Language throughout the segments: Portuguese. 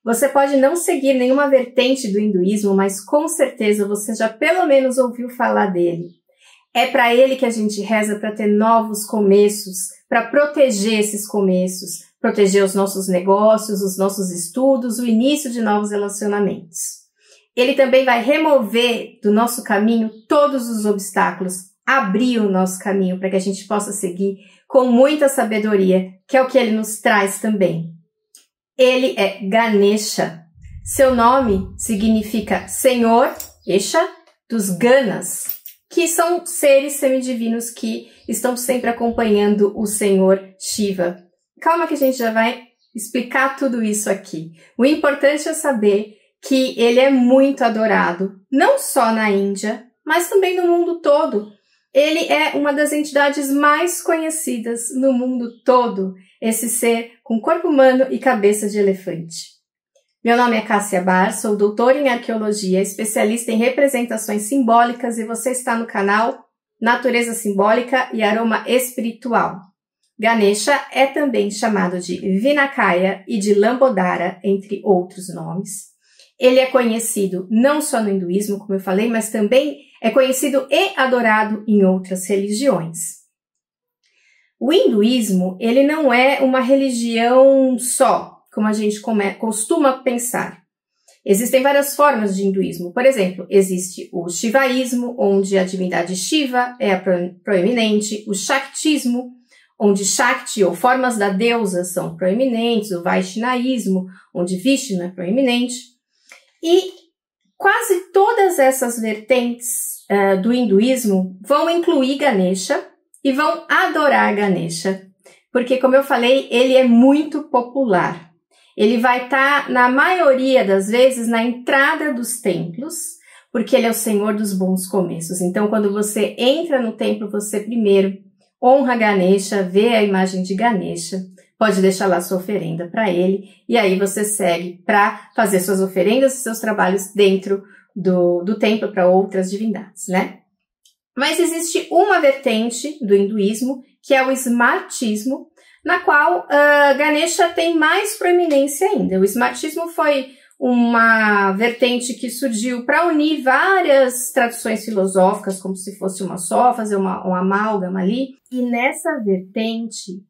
Você pode não seguir nenhuma vertente do hinduísmo, mas com certeza você já pelo menos ouviu falar dele. É para ele que a gente reza para ter novos começos, para proteger esses começos, proteger os nossos negócios, os nossos estudos, o início de novos relacionamentos. Ele também vai remover do nosso caminho todos os obstáculos, abrir o nosso caminho para que a gente possa seguir com muita sabedoria, que é o que ele nos traz também. Ele é Ganesha. Seu nome significa Senhor, Esha, dos Ganas, que são seres semidivinos que estão sempre acompanhando o Senhor Shiva. Calma que a gente já vai explicar tudo isso aqui. O importante é saber que ele é muito adorado, não só na Índia, mas também no mundo todo. Ele é uma das entidades mais conhecidas no mundo todo, esse ser com corpo humano e cabeça de elefante. Meu nome é Cássia Bar, sou doutora em arqueologia, especialista em representações simbólicas e você está no canal Natureza Simbólica e Aroma Espiritual. Ganesha é também chamado de Vinakaya e de Lambodara, entre outros nomes. Ele é conhecido não só no hinduísmo, como eu falei, mas também é conhecido e adorado em outras religiões. O hinduísmo, ele não é uma religião só, como a gente costuma pensar. Existem várias formas de hinduísmo. Por exemplo, existe o shivaísmo, onde a divindade Shiva é a proeminente, o shaktismo, onde Shakti ou formas da deusa são proeminentes, o Vaishnaísmo, onde Vishnu é proeminente. E quase todas essas vertentes do hinduísmo vão incluir Ganesha e vão adorar Ganesha, porque, como eu falei, ele é muito popular. Ele vai estar, na maioria das vezes, na entrada dos templos, porque ele é o Senhor dos bons começos. Então, quando você entra no templo, você primeiro honra Ganesha, vê a imagem de Ganesha, pode deixar lá sua oferenda para ele, e aí você segue para fazer suas oferendas e seus trabalhos dentro do templo para outras divindades, né? Mas existe uma vertente do hinduísmo, que é o Smartismo, na qual Ganesha tem mais proeminência ainda. O Smartismo foi uma vertente que surgiu para unir várias tradições filosóficas, como se fosse uma só, fazer uma amálgama ali. E nessa vertente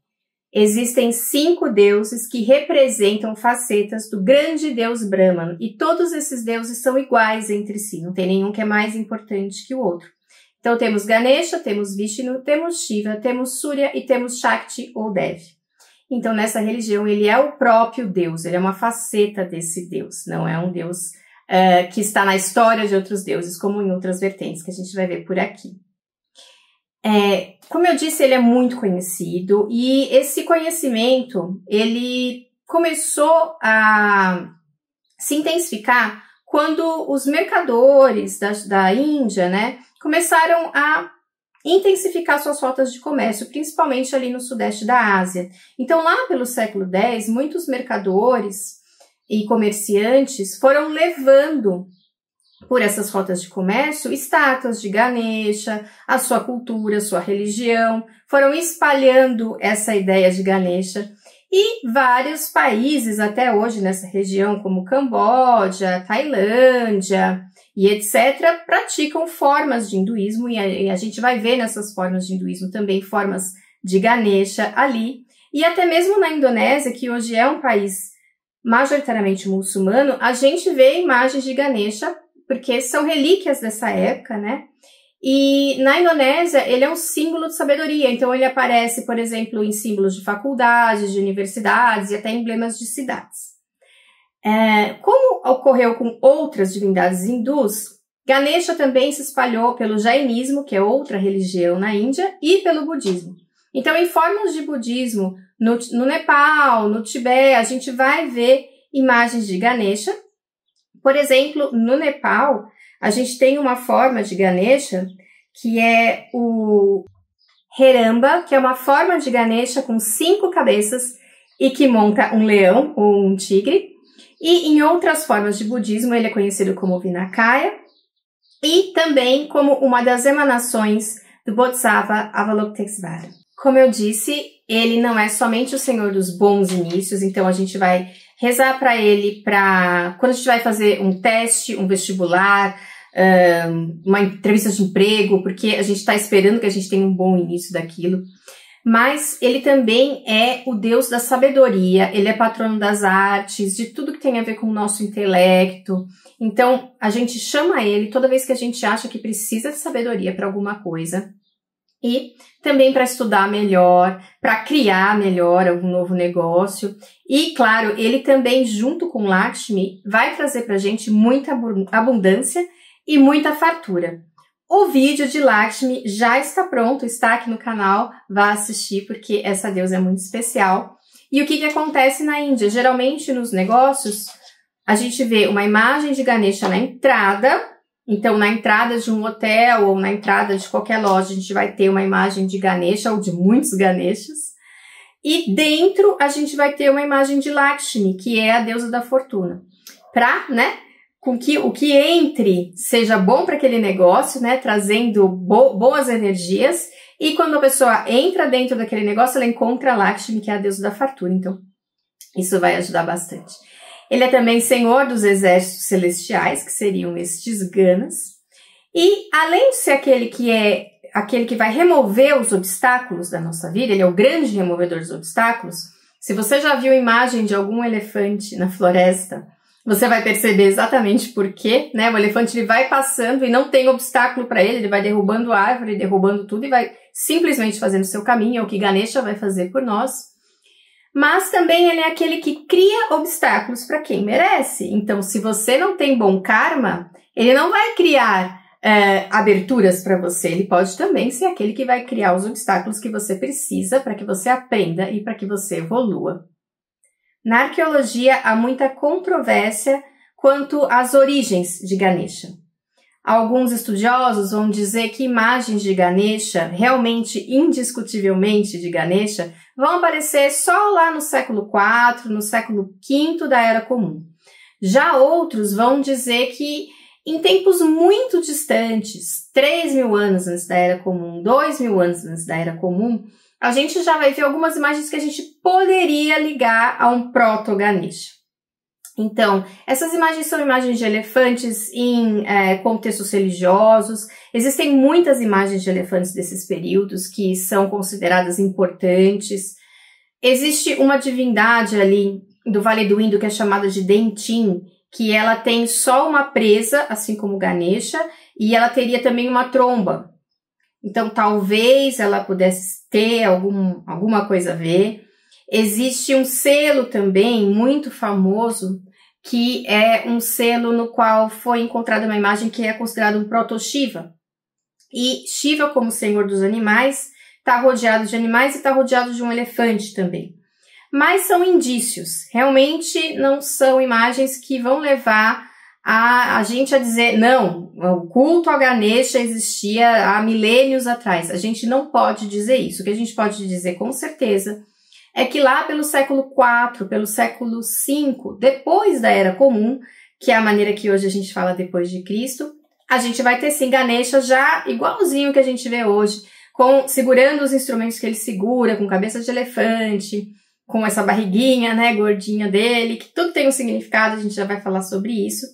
existem 5 deuses que representam facetas do grande deus Brahman. E todos esses deuses são iguais entre si, não tem nenhum que é mais importante que o outro. Então temos Ganesha, temos Vishnu, temos Shiva, temos Surya e temos Shakti ou Devi. Então nessa religião ele é o próprio Deus, ele é uma faceta desse Deus, não é um Deus que está na história de outros deuses, como em outras vertentes que a gente vai ver por aqui. Como eu disse, ele é muito conhecido e esse conhecimento ele começou a se intensificar quando os mercadores da Índia, né, começaram a intensificar suas rotas de comércio, principalmente ali no sudeste da Ásia. Então, lá pelo século X, muitos mercadores e comerciantes foram levando por essas rotas de comércio estátuas de Ganesha, a sua cultura, a sua religião, foram espalhando essa ideia de Ganesha. E vários países até hoje nessa região, como Camboja, Tailândia e etc., praticam formas de hinduísmo, e a gente vai ver nessas formas de hinduísmo também formas de Ganesha ali. E até mesmo na Indonésia, que hoje é um país majoritariamente muçulmano, a gente vê imagens de Ganesha, porque são relíquias dessa época, né? E na Indonésia ele é um símbolo de sabedoria, então ele aparece, por exemplo, em símbolos de faculdades, de universidades e até emblemas de cidades. Como ocorreu com outras divindades hindus, Ganesha também se espalhou pelo Jainismo, que é outra religião na Índia, e pelo budismo. Então, em formas de budismo, no Nepal, no Tibete, a gente vai ver imagens de Ganesha. Por exemplo, no Nepal, a gente tem uma forma de Ganesha que é o Heramba, que é uma forma de Ganesha com 5 cabeças e que monta um leão ou um tigre. E em outras formas de budismo, ele é conhecido como Vinakaya e também como uma das emanações do Bodhisattva Avalokiteshvara. Como eu disse, ele não é somente o Senhor dos bons inícios, então a gente vai rezar para ele quando a gente vai fazer um teste, um vestibular, uma entrevista de emprego, porque a gente está esperando que a gente tenha um bom início daquilo. Mas ele também é o Deus da sabedoria, ele é patrono das artes, de tudo que tem a ver com o nosso intelecto. Então, a gente chama ele toda vez que a gente acha que precisa de sabedoria para alguma coisa. E também para estudar melhor, para criar melhor algum novo negócio. E, claro, ele também, junto com Lakshmi, vai trazer para a gente muita abundância e muita fartura. O vídeo de Lakshmi já está pronto, está aqui no canal, vá assistir porque essa deusa é muito especial. E o que acontece na Índia? Geralmente nos negócios, a gente vê uma imagem de Ganesha na entrada. Então, na entrada de um hotel ou na entrada de qualquer loja, a gente vai ter uma imagem de Ganesha ou de muitos Ganeshas. E dentro, a gente vai ter uma imagem de Lakshmi, que é a deusa da fortuna. Para, com que o que entre seja bom para aquele negócio, trazendo boas energias. E quando a pessoa entra dentro daquele negócio, ela encontra Lakshmi, que é a deusa da fartura. Então, isso vai ajudar bastante. Ele é também senhor dos exércitos celestiais, que seriam estes Ganas. E, além de ser aquele que vai remover os obstáculos da nossa vida, ele é o grande removedor dos obstáculos. Se você já viu imagem de algum elefante na floresta, você vai perceber exatamente por quê, O elefante ele vai passando e não tem obstáculo para ele vai derrubando árvore, derrubando tudo e vai simplesmente fazendo seu caminho, é o que Ganesha vai fazer por nós. Mas também ele é aquele que cria obstáculos para quem merece. Então, se você não tem bom karma, ele não vai criar aberturas para você. Ele pode também ser aquele que vai criar os obstáculos que você precisa para que você aprenda e para que você evolua. Na arqueologia, há muita controvérsia quanto às origens de Ganesha. Alguns estudiosos vão dizer que imagens de Ganesha, realmente, indiscutivelmente de Ganesha, vão aparecer só lá no século IV, no século V da Era Comum. Já outros vão dizer que em tempos muito distantes, 3.000 anos antes da Era Comum, 2.000 anos antes da Era Comum, a gente já vai ver algumas imagens que a gente poderia ligar a um proto-Ganesha. Então, essas imagens são imagens de elefantes em contextos religiosos. Existem muitas imagens de elefantes desses períodos que são consideradas importantes. Existe uma divindade ali do Vale do Indo que é chamada de Dentin, que ela tem só uma presa, assim como Ganesha, e ela teria também uma tromba. Então, talvez ela pudesse ter alguma coisa a ver. Existe um selo também muito famoso, que é um selo no qual foi encontrada uma imagem que é considerada um proto-Shiva. E Shiva, como senhor dos animais, está rodeado de animais e está rodeado de um elefante também. Mas são indícios, realmente não são imagens que vão levar a gente a dizer, não, o culto a Ganesha existia há milênios atrás. A gente não pode dizer isso. O que a gente pode dizer com certeza é que lá pelo século IV, pelo século V, depois da Era Comum, que é a maneira que hoje a gente fala depois de Cristo, a gente vai ter sim Ganesha já igualzinho que a gente vê hoje, segurando os instrumentos que ele segura, com cabeça de elefante, com essa barriguinha, gordinha dele, que tudo tem um significado, a gente já vai falar sobre isso.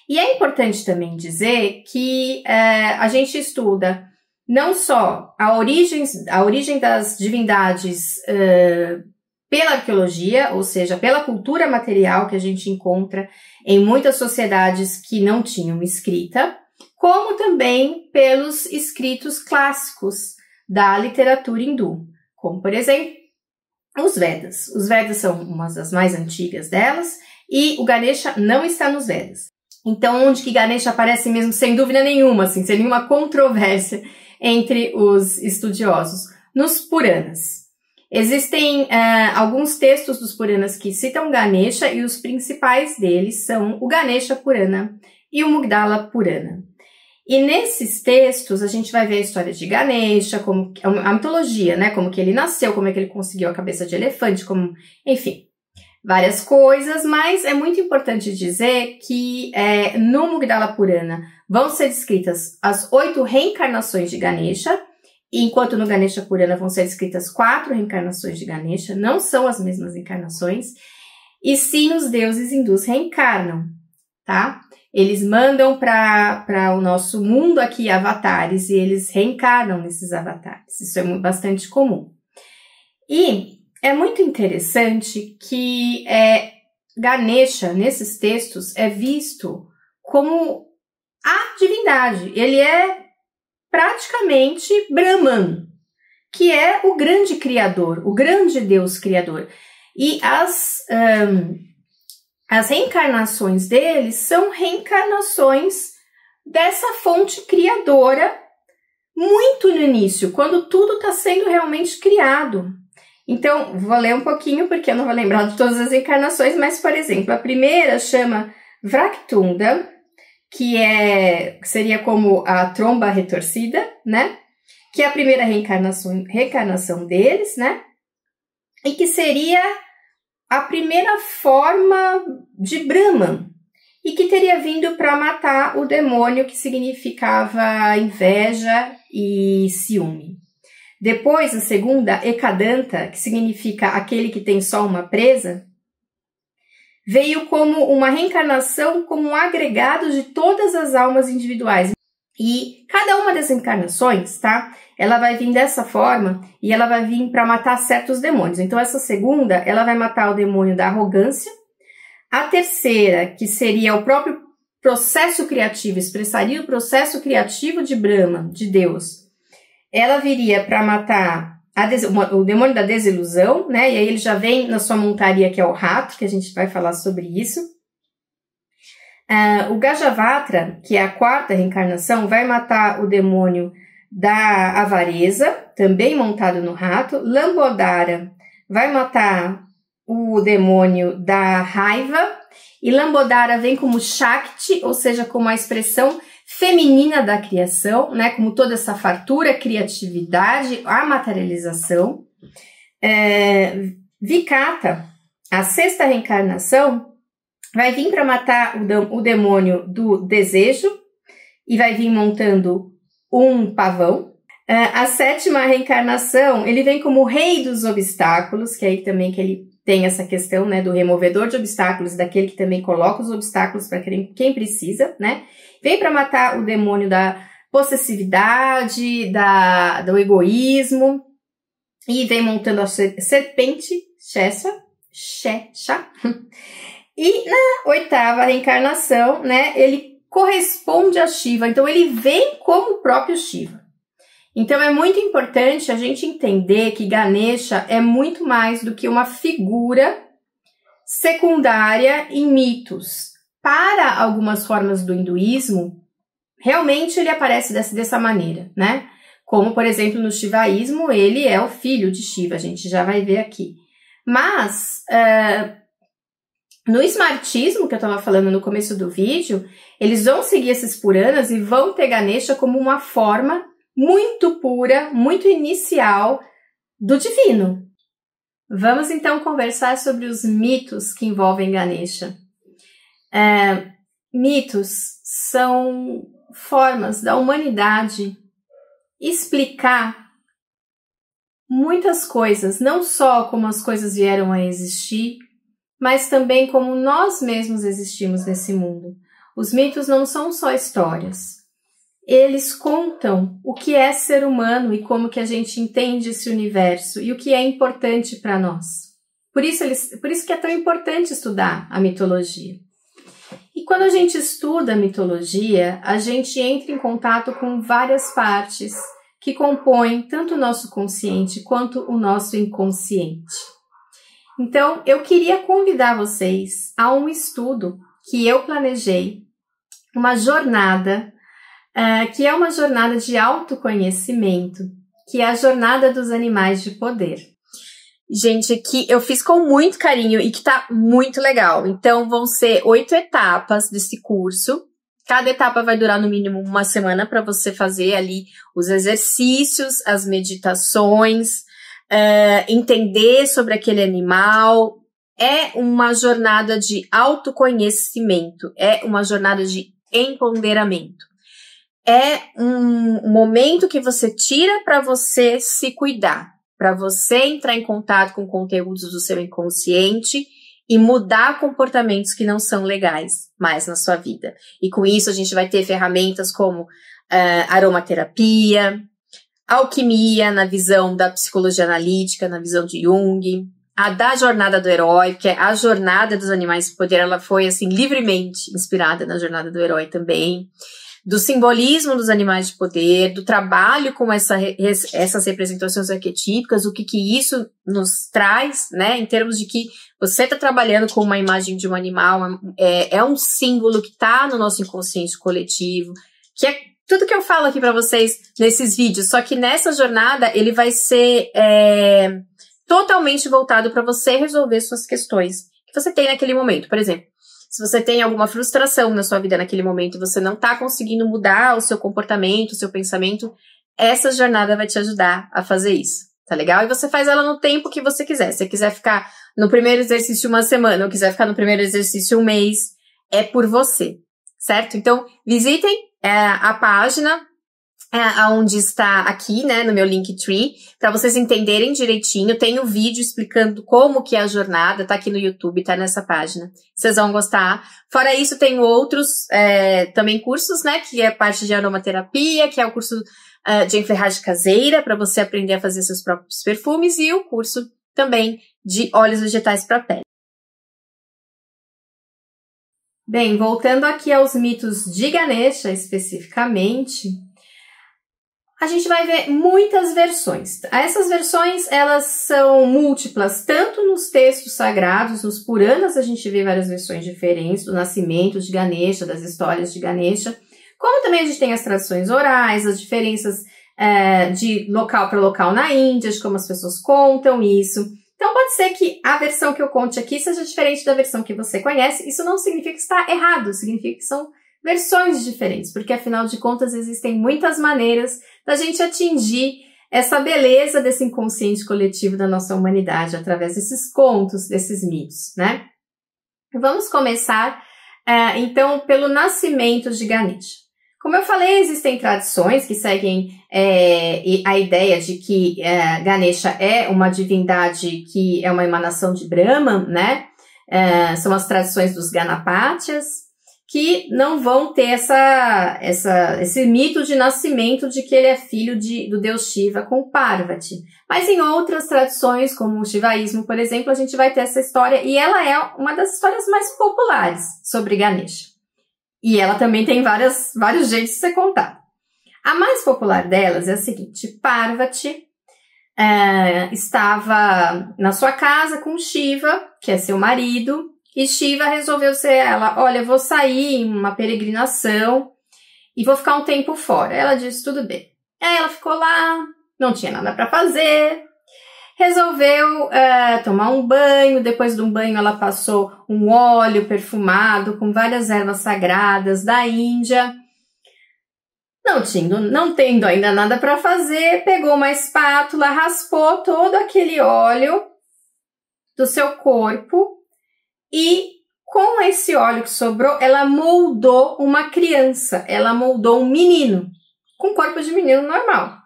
E é importante também dizer que a gente estuda não só a origem das divindades pela arqueologia, ou seja, pela cultura material que a gente encontra em muitas sociedades que não tinham escrita, como também pelos escritos clássicos da literatura hindu, como, por exemplo, os Vedas. Os Vedas são uma das mais antigas delas e o Ganesha não está nos Vedas. Então, onde que Ganesha aparece mesmo, sem dúvida nenhuma, assim, sem nenhuma controvérsia entre os estudiosos? Nos Puranas. Existem alguns textos dos Puranas que citam Ganesha e os principais deles são o Ganesha Purana e o Mugdala Purana. E nesses textos a gente vai ver a história de Ganesha, como a mitologia, como que ele nasceu, como é que ele conseguiu a cabeça de elefante, enfim, várias coisas, mas é muito importante dizer que no Mugdala Purana vão ser descritas as 8 reencarnações de Ganesha, enquanto no Ganesha Purana vão ser descritas 4 reencarnações de Ganesha, não são as mesmas encarnações. e sim os deuses hindus reencarnam, tá? Eles mandam para o nosso mundo aqui avatares e eles reencarnam nesses avatares. Isso é bastante comum. E é muito interessante que Ganesha, nesses textos, é visto como a divindade. Ele é praticamente Brahman, que é o grande criador, o grande Deus criador. E as reencarnações deles são reencarnações dessa fonte criadora muito no início, quando tudo está sendo realmente criado. Então, vou ler um pouquinho, porque eu não vou lembrar de todas as encarnações, mas, por exemplo, a primeira chama Vraktunda, que seria como a tromba retorcida, né? Que é a primeira reencarnação deles, né? E que seria a primeira forma de Brahman, e que teria vindo para matar o demônio que significava inveja e ciúme. Depois, a segunda, Ekadanta, que significa aquele que tem só uma presa, veio como uma reencarnação, como um agregado de todas as almas individuais. E cada uma das encarnações, tá? Ela vai vir dessa forma e ela vai vir para matar certos demônios. Então, essa segunda, ela vai matar o demônio da arrogância. A terceira, que seria o próprio processo criativo, expressaria o processo criativo de Brahma, de Deus. Ela viria para matar o demônio da desilusão, né? E aí ele já vem na sua montaria, que é o rato, que a gente vai falar sobre isso. O Gajavatra, que é a quarta reencarnação, vai matar o demônio da avareza, também montado no rato. Lambodara vai matar o demônio da raiva. E Lambodara vem como Shakti, ou seja, como a expressão feminina da criação, né? Como toda essa fartura, criatividade, a materialização. Vikata, a sexta reencarnação, vai vir para matar o demônio do desejo e vai vir montando um pavão. A sétima reencarnação, ele vem como rei dos obstáculos, que aí também que ele tem essa questão, né, do removedor de obstáculos, daquele que também coloca os obstáculos para quem precisa, né? Vem para matar o demônio da possessividade, do egoísmo, e vem montando a serpente, Shesha. E na oitava reencarnação, né, ele corresponde a Shiva, então ele vem como o próprio Shiva. Então é muito importante a gente entender que Ganesha é muito mais do que uma figura secundária em mitos. Para algumas formas do hinduísmo, realmente ele aparece dessa maneira, né? Como, por exemplo, no shivaísmo, ele é o filho de Shiva, a gente já vai ver aqui. Mas no smartismo, que eu estava falando no começo do vídeo, eles vão seguir esses Puranas e vão ter Ganesha como uma forma muito pura, muito inicial do divino. Vamos então conversar sobre os mitos que envolvem Ganesha. Mitos são formas da humanidade explicar muitas coisas, não só como as coisas vieram a existir, mas também como nós mesmos existimos nesse mundo. Os mitos não são só histórias. Eles contam o que é ser humano e como que a gente entende esse universo e o que é importante para nós. Por isso que é tão importante estudar a mitologia. E quando a gente estuda a mitologia, a gente entra em contato com várias partes que compõem tanto o nosso consciente quanto o nosso inconsciente. Então, eu queria convidar vocês a um estudo que eu planejei, uma jornada, que é uma jornada de autoconhecimento, que é a jornada dos animais de poder. Gente, que eu fiz com muito carinho e que tá muito legal. Então, vão ser 8 etapas desse curso. Cada etapa vai durar no mínimo uma semana para você fazer ali os exercícios, as meditações, entender sobre aquele animal. É uma jornada de autoconhecimento, é uma jornada de empoderamento. É um momento que você tira para você se cuidar, para você entrar em contato com conteúdos do seu inconsciente e mudar comportamentos que não são legais mais na sua vida. E com isso a gente vai ter ferramentas como aromaterapia, alquimia na visão da psicologia analítica, na visão de Jung, a da jornada do herói, que é a jornada dos animais de poder, ela foi assim livremente inspirada na jornada do herói também, do simbolismo dos animais de poder, do trabalho com essas representações arquetípicas, o que isso nos traz, né, em termos de que você está trabalhando com uma imagem de um animal, é um símbolo que está no nosso inconsciente coletivo, que é tudo que eu falo aqui para vocês nesses vídeos, só que nessa jornada ele vai ser totalmente voltado para você resolver suas questões que você tem naquele momento. Por exemplo, se você tem alguma frustração na sua vida naquele momento e você não está conseguindo mudar o seu comportamento, o seu pensamento, essa jornada vai te ajudar a fazer isso, tá legal? E você faz ela no tempo que você quiser. Se você quiser ficar no primeiro exercício uma semana ou quiser ficar no primeiro exercício um mês, é por você, certo? Então, visitem a página onde está aqui, né, no meu Linktree, para vocês entenderem direitinho. Tem um vídeo explicando como que é a jornada, tá aqui no YouTube, tá nessa página. Vocês vão gostar. Fora isso, tem outros também cursos, né, que é a parte de aromaterapia, que é o curso de enferragem caseira, para você aprender a fazer seus próprios perfumes, e o curso também de óleos vegetais para pele. Bem, voltando aqui aos mitos de Ganesha especificamente, a gente vai ver muitas versões. Essas versões, elas são múltiplas, tanto nos textos sagrados, nos Puranas, a gente vê várias versões diferentes do nascimento de Ganesha, das histórias de Ganesha, como também a gente tem as tradições orais, as diferenças de local para local na Índia, de como as pessoas contam isso. Então pode ser que a versão que eu conte aqui seja diferente da versão que você conhece. Isso não significa que está errado, significa que são versões diferentes, porque afinal de contas existem muitas maneiras da gente atingir essa beleza desse inconsciente coletivo da nossa humanidade através desses contos, desses mitos, né? Vamos começar então pelo nascimento de Ganesha. Como eu falei, existem tradições que seguem a ideia de que Ganesha é uma divindade que é uma emanação de Brahman, né? São as tradições dos Ganapátias, que não vão ter esse mito de nascimento de que ele é filho do deus Shiva com Parvati. Mas em outras tradições, como o Shivaísmo, por exemplo, a gente vai ter essa história, e ela é uma das histórias mais populares sobre Ganesha. E ela também tem vários jeitos de ser contada. A mais popular delas é a seguinte: Parvati estava na sua casa com Shiva, que é seu marido, e Shiva resolveu dizer a ela: olha, eu vou sair em uma peregrinação e vou ficar um tempo fora. Ela disse: tudo bem. Aí ela ficou lá, não tinha nada para fazer, resolveu tomar um banho. Depois de um banho ela passou um óleo perfumado com várias ervas sagradas da Índia. Não tendo ainda nada para fazer, pegou uma espátula, raspou todo aquele óleo do seu corpo e com esse óleo que sobrou, ela moldou uma criança, ela moldou um menino, com corpo de menino normal.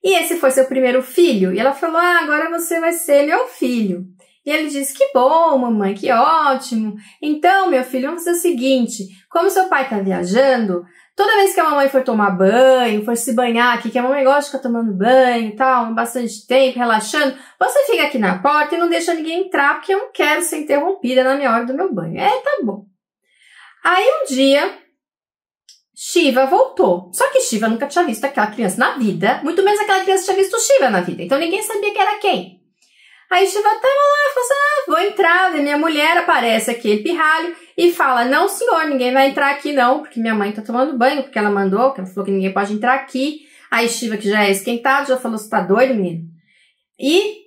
E esse foi seu primeiro filho. E ela falou: agora você vai ser meu filho. E ele disse: que bom, mamãe, que ótimo. Então, meu filho, vamos fazer o seguinte: como seu pai está viajando, toda vez que a mamãe for tomar banho, for se banhar aqui, que a mamãe gosta de ficar tomando banho e tal, bastante tempo, relaxando, você fica aqui na porta e não deixa ninguém entrar, porque eu não quero ser interrompida na minha hora do meu banho. Tá bom. Aí um dia, Shiva voltou. Só que Shiva nunca tinha visto aquela criança na vida, muito menos aquela criança tinha visto Shiva na vida. Então ninguém sabia que era quem. Aí Shiva tava lá, falou assim: vou entrar, ver minha mulher, aparece aquele pirralho e fala: não senhor, ninguém vai entrar aqui não, porque minha mãe tá tomando banho, porque ela mandou, que ela falou que ninguém pode entrar aqui. Aí Shiva, que já é esquentado, já falou: você tá doido, menino? E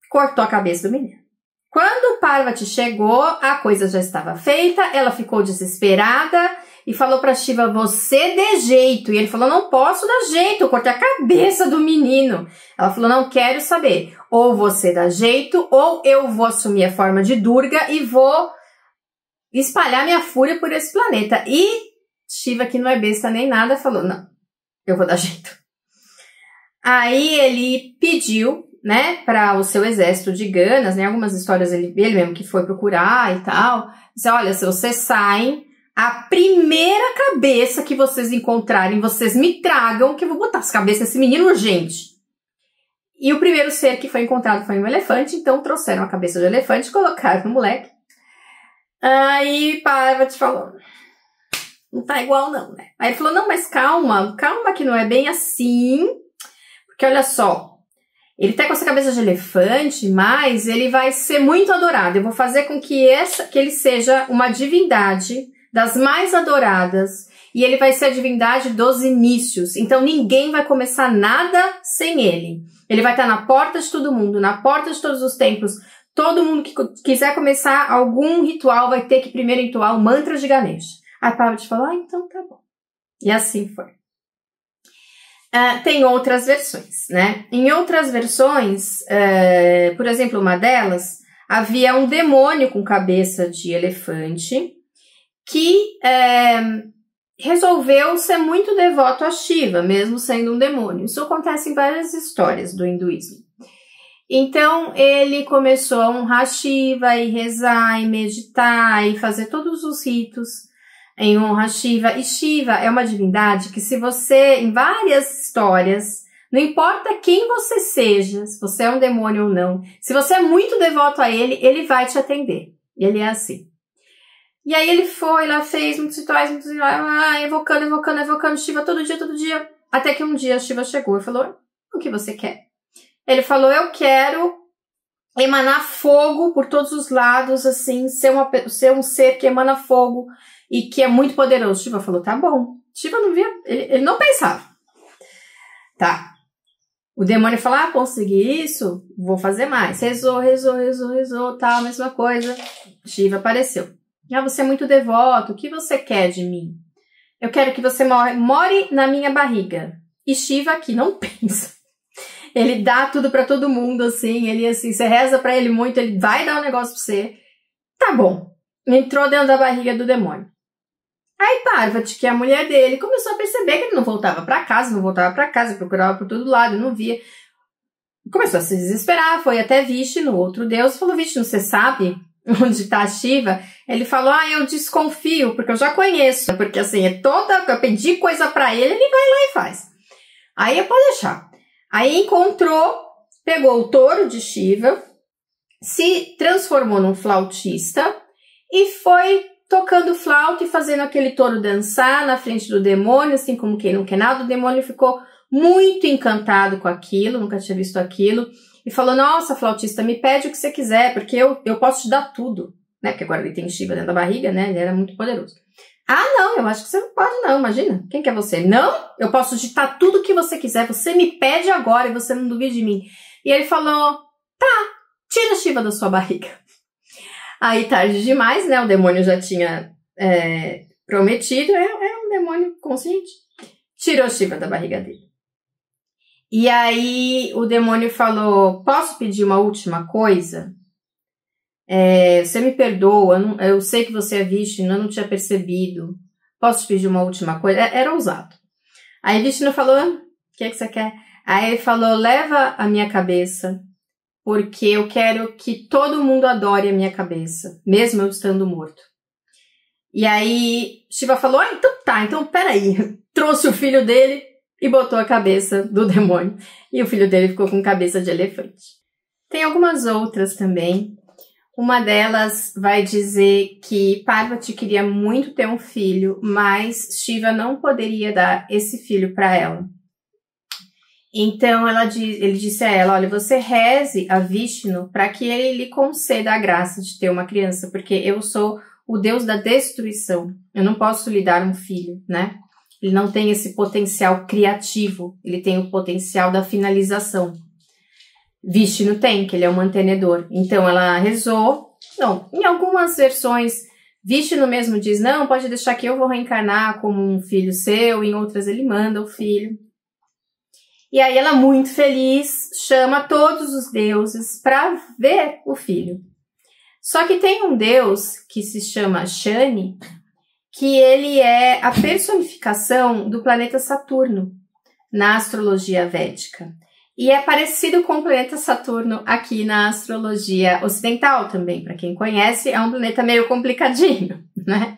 cortou a cabeça do menino. Quando Parvati chegou, a coisa já estava feita, ela ficou desesperada e falou para Shiva: você dê jeito. E ele falou: não posso dar jeito, eu cortei a cabeça do menino. Ela falou: não quero saber, ou você dá jeito, ou eu vou assumir a forma de Durga e vou espalhar minha fúria por esse planeta. E Shiva, que não é besta nem nada, falou: não, eu vou dar jeito. Aí ele pediu, né, para o seu exército de Ganas, né, algumas histórias ele mesmo que foi procurar e tal, disse, olha, se vocês saem, a primeira cabeça que vocês encontrarem, vocês me tragam, que eu vou botar as cabeças desse menino urgente. E o primeiro ser que foi encontrado foi um elefante, então trouxeram a cabeça do elefante e colocaram no moleque. Aí Parvati falou, não tá igual não, né? Aí ele falou, não, mas calma que não é bem assim, porque olha só, ele tá com essa cabeça de elefante, mas ele vai ser muito adorado. Eu vou fazer com que ele seja uma divindade das mais adoradas. E ele vai ser a divindade dos inícios. Então ninguém vai começar nada sem ele. Ele vai estar na porta de todo mundo, na porta de todos os templos. Todo mundo que quiser começar algum ritual vai ter que primeiro entoar o mantra de Ganesha. Aí Parvati falou, então tá bom. E assim foi. Tem outras versões, né? Em outras versões, por exemplo, uma delas, havia um demônio com cabeça de elefante que resolveu ser muito devoto a Shiva, mesmo sendo um demônio. Isso acontece em várias histórias do hinduísmo. Então, ele começou a honrar Shiva e rezar e meditar e fazer todos os ritos em honra a Shiva. E Shiva é uma divindade que se você, em várias histórias, não importa quem você seja, se você é um demônio ou não, se você é muito devoto a ele, ele vai te atender. E ele é assim. E aí ele foi lá, fez muitos rituais, evocando Shiva todo dia, até que um dia Shiva chegou e falou, o que você quer? Ele falou, eu quero emanar fogo por todos os lados, assim, ser um ser que emana fogo, e que é muito poderoso. Shiva falou, tá bom. Shiva não via, ele não pensava. Tá. O demônio falou, consegui isso, vou fazer mais. Rezou, tal, mesma coisa. Shiva apareceu. Você é muito devoto, o que você quer de mim? Eu quero que você more na minha barriga. E Shiva aqui não pensa. Ele dá tudo pra todo mundo, assim, ele assim, você reza pra ele muito, ele vai dar um negócio pra você. Tá bom. Entrou dentro da barriga do demônio. Aí Parvati, que é a mulher dele, começou a perceber que ele não voltava pra casa, procurava por todo lado, não via. Começou a se desesperar, foi até Vishnu, outro deus, falou, Vishnu, você sabe onde está Shiva? Ele falou, eu desconfio, porque eu já conheço, porque assim, eu pedi coisa pra ele, ele vai lá e faz. Aí pode deixar. Aí encontrou, pegou o touro de Shiva, se transformou num flautista e foi tocando flauta e fazendo aquele touro dançar na frente do demônio, assim como quem não quer nada. O demônio ficou muito encantado com aquilo, nunca tinha visto aquilo, e falou, nossa, flautista, me pede o que você quiser, porque eu posso te dar tudo, né? Porque agora ele tem Shiva dentro da barriga, né? Ele era muito poderoso. Não, eu acho que você não pode não, imagina. Quem que é você? Não, eu posso ditar tudo o que você quiser, você me pede agora e você não duvide de mim. E ele falou, tá, tira a Shiva da sua barriga. Aí, tarde demais, né? O demônio já tinha prometido, era um demônio consciente. Tirou Shiva da barriga dele. E aí, o demônio falou, posso pedir uma última coisa? Você me perdoa, eu sei que você é Vishnu, eu não tinha percebido. Posso te pedir uma última coisa? Era ousado. Aí Vishnu falou, o que você quer? Aí ele falou, leva a minha cabeça, porque eu quero que todo mundo adore a minha cabeça, mesmo eu estando morto. E aí Shiva falou, então peraí. Trouxe o filho dele e botou a cabeça do demônio. E o filho dele ficou com cabeça de elefante. Tem algumas outras também. Uma delas vai dizer que Parvati queria muito ter um filho, mas Shiva não poderia dar esse filho para ela. Então ele disse a ela, olha, você reze a Vishnu para que ele lhe conceda a graça de ter uma criança, porque eu sou o Deus da destruição, eu não posso lhe dar um filho, né? Ele não tem esse potencial criativo, ele tem o potencial da finalização. Vishnu tem, que ele é o mantenedor. Então ela rezou. Não, em algumas versões, Vishnu mesmo diz, não, pode deixar que eu vou reencarnar como um filho seu. Em outras ele manda o filho. E aí ela, muito feliz, chama todos os deuses para ver o filho. Só que tem um deus que se chama Shani, que ele é a personificação do planeta Saturno na astrologia védica. E é parecido com o planeta Saturno aqui na astrologia ocidental também. Para quem conhece, é um planeta meio complicadinho, né?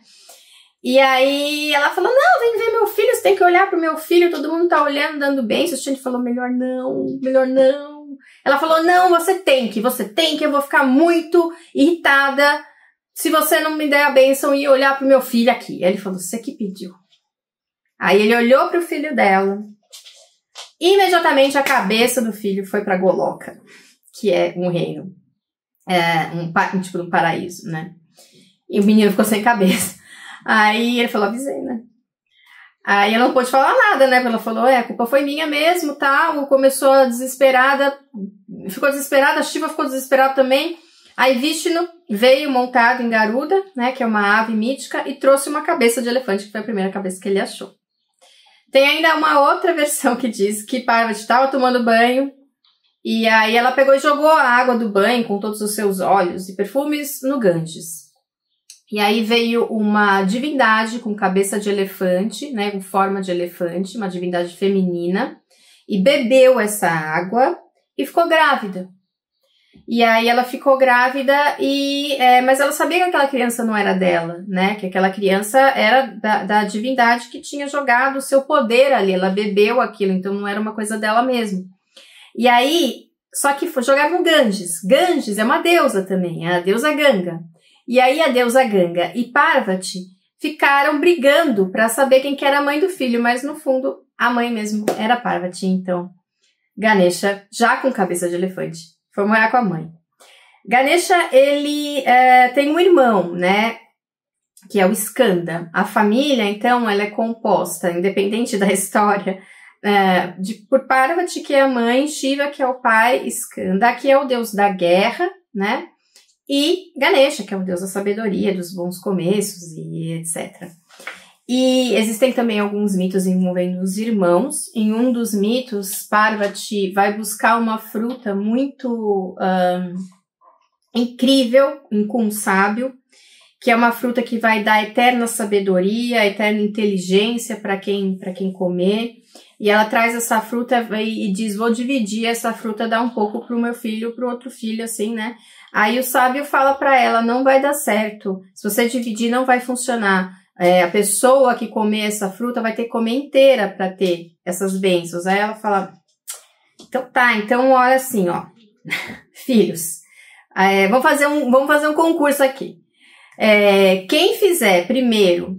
E aí ela falou, não, vem ver meu filho, você tem que olhar pro meu filho, todo mundo tá olhando, dando bem. Sustiane falou, melhor não, melhor não. Ela falou, não, você tem que, eu vou ficar muito irritada se você não me der a bênção e olhar pro meu filho aqui. Aí ele falou, você que pediu. Aí ele olhou pro filho dela. Imediatamente a cabeça do filho foi pra Goloka, que é um reino, um tipo de um paraíso, né? E o menino ficou sem cabeça. Aí ele falou, avisei, né? Aí ela não pôde falar nada, né? Ela falou, a culpa foi minha mesmo, tal. Começou desesperada, ficou desesperada, a Shiva ficou desesperada também. Aí Vishnu veio montado em Garuda, né? Que é uma ave mítica, e trouxe uma cabeça de elefante, que foi a primeira cabeça que ele achou. Tem ainda uma outra versão que diz que Parvati estava tomando banho, e aí ela pegou e jogou a água do banho com todos os seus óleos e perfumes no Ganges. E aí veio uma divindade com cabeça de elefante, né, com forma de elefante, uma divindade feminina, e bebeu essa água e ficou grávida. E aí ela ficou grávida, mas ela sabia que aquela criança não era dela, né, que aquela criança era da divindade que tinha jogado o seu poder ali, ela bebeu aquilo, então não era uma coisa dela mesmo. E aí, só que foi jogado no Ganges. Ganges é uma deusa também, é a deusa Ganga. E aí a deusa Ganga e Parvati ficaram brigando para saber quem que era a mãe do filho, mas no fundo a mãe mesmo era Parvati. Então Ganesha, já com cabeça de elefante, foi morar com a mãe. Ganesha, ele tem um irmão, né, que é o Skanda. A família, então, ela é composta, independente da história, por Parvati, que é a mãe, Shiva, que é o pai, Skanda, que é o deus da guerra, né? E Ganesha, que é o deus da sabedoria, dos bons começos e etc. E existem também alguns mitos envolvendo os irmãos. Em um dos mitos, Parvati vai buscar uma fruta muito incrível com um sábio, que é uma fruta que vai dar eterna sabedoria, eterna inteligência para quem comer. E ela traz essa fruta e diz, vou dividir essa fruta, dar um pouco pro meu filho, pro outro filho, assim, né? Aí o sábio fala para ela, não vai dar certo, se você dividir não vai funcionar. A pessoa que comer essa fruta vai ter que comer inteira para ter essas bênçãos. Aí ela fala, então tá, então olha assim, ó, filhos, vamos fazer um concurso aqui. Quem fizer primeiro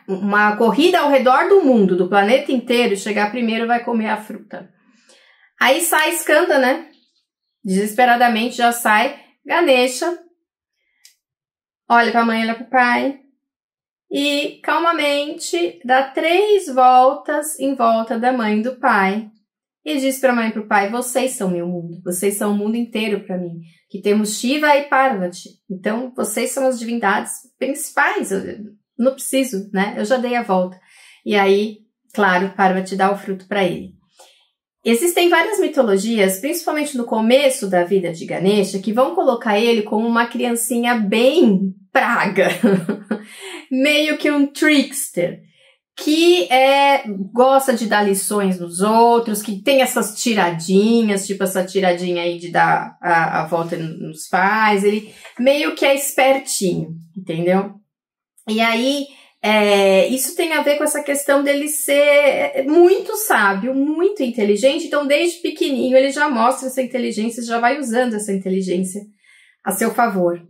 uma corrida ao redor do mundo, do planeta inteiro, chegar primeiro vai comer a fruta. Aí sai Skanda, né? Desesperadamente já sai Ganesha, olha pra mãe, olha pro pai, e calmamente dá 3 voltas em volta da mãe e do pai, e diz pra mãe e pro pai, vocês são meu mundo, vocês são o mundo inteiro pra mim, que temos Shiva e Parvati, então vocês são as divindades principais, eu não preciso, né? Eu já dei a volta. E aí, claro, Parvati dá o fruto para ele. Existem várias mitologias, principalmente no começo da vida de Ganesha, que vão colocar ele como uma criancinha bem praga, meio que um trickster, que gosta de dar lições nos outros, que tem essas tiradinhas, tipo essa tiradinha aí de dar a volta nos pais, ele meio que é espertinho, entendeu? E aí, isso tem a ver com essa questão dele ser muito sábio, muito inteligente. Então, desde pequenininho, ele já mostra essa inteligência, já vai usando essa inteligência a seu favor.